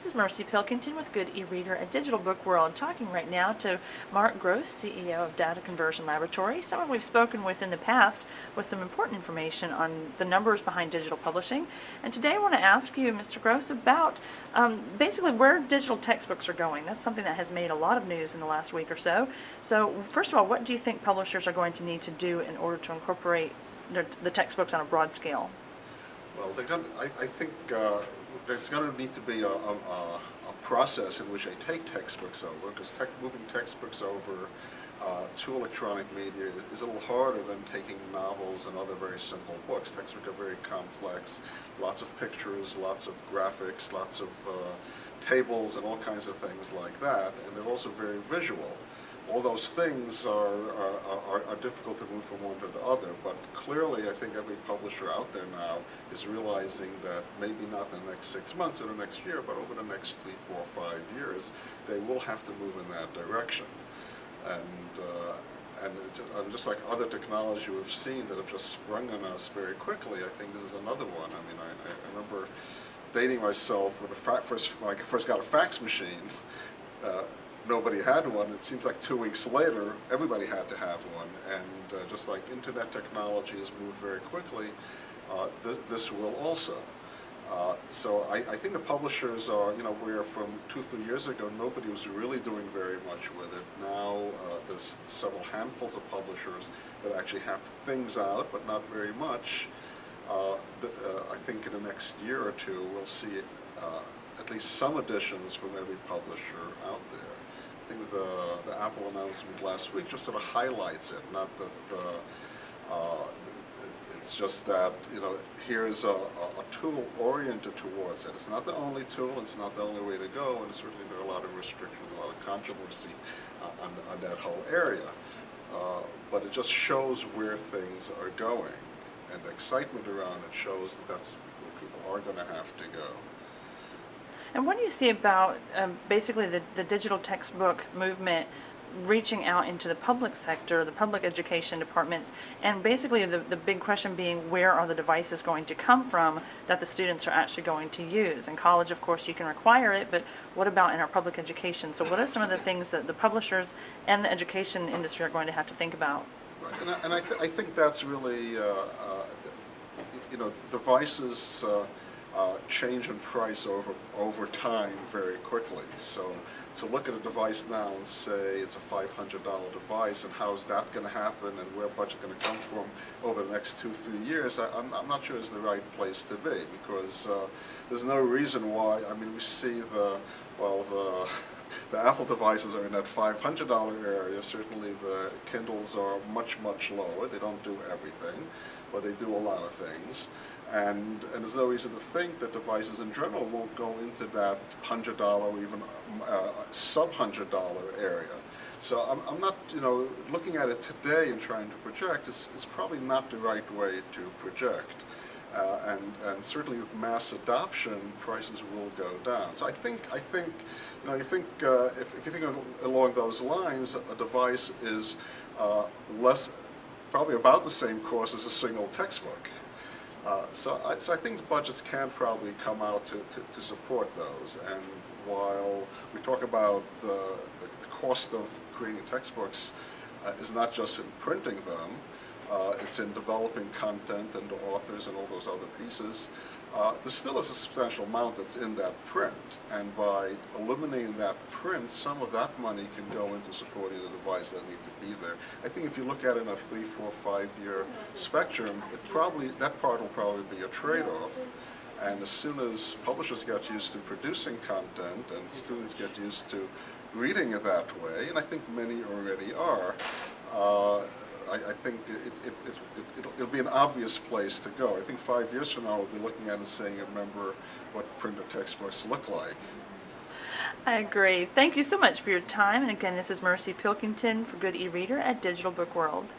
This is Mercy Pilkington with GoodEReader, a digital book world, talking right now to Mark Gross, CEO of Data Conversion Laboratory, someone we've spoken with in the past with some important information on the numbers behind digital publishing. And today I want to ask you, Mr. Gross, about basically where digital textbooks are going. That's something that has made a lot of news in the last week or so. So first of all, what do you think publishers are going to need to do in order to incorporate the textbooks on a broad scale? Well, I think there's going to need to be a process in which they take textbooks over, because moving textbooks over to electronic media is a little harder than taking novels and other very simple books. Textbooks are very complex, lots of pictures, lots of graphics, lots of tables and all kinds of things like that, and they're also very visual. All those things are difficult to move from one to the other, but clearly I think every publisher out there now is realizing that maybe not in the next 6 months or the next year, but over the next 3, 4, 5 years, they will have to move in that direction. And just like other technology we've seen that have just sprung on us very quickly, I think this is another one. I mean, I remember dating myself when I first got a fax machine. Nobody had one. It seems like 2 weeks later, everybody had to have one. And just like internet technology has moved very quickly, this will also. So I think the publishers are, where from 2, 3 years ago, nobody was really doing very much with it. Now there's several handfuls of publishers that actually have things out, but not very much. I think in the next year or two, we'll see at least some additions from every publisher out there. I think the Apple announcement last week just sort of highlights it, not that it's just that, here's a tool oriented towards it. It's not the only tool, it's not the only way to go, and certainly there are a lot of restrictions, a lot of controversy on that whole area. But it just shows where things are going, and the excitement around it shows that that's where people are going to have to go. And what do you see about basically the digital textbook movement reaching out into the public sector, the public education departments, and basically the big question being, where are the devices going to come from that the students are actually going to use? In college, of course, you can require it, but what about in our public education? So what are some of the things that the publishers and the education industry are going to have to think about? Right. And I think that's really, devices change in price over time very quickly. So to look at a device now and say it's a $500 device, and how's that going to happen, and where budget going to come from over the next 2, 3 years, I'm not sure is the right place to be, because there's no reason why. I mean, we see the Apple devices are in that $500 area. Certainly the Kindles are much, much lower. They don't do everything, but they do a lot of things. And there's no reason to think that devices in general won't go into that $100 or even sub-$100 area. So I'm not, looking at it today and trying to project is probably not the right way to project. And certainly with mass adoption, prices will go down. So I think, if you think along those lines, a device is probably about the same cost as a single textbook. So I think the budgets can probably come out to support those. And while we talk about the cost of creating textbooks is not just in printing them, it's in developing content and the authors and all those other pieces. There still is a substantial amount that's in that print, and by eliminating that print, some of that money can go into supporting the devices that need to be there. I think if you look at it in a 3, 4, 5-year spectrum, that part will probably be a trade-off. And as soon as publishers get used to producing content and students get used to reading it that way, and I think many already are, I think it'll be an obvious place to go. I think 5 years from now we'll be looking at it and saying, remember what printed textbooks look like. I agree. Thank you so much for your time. And again, this is Mercy Pilkington for GoodEReader at Digital Book World.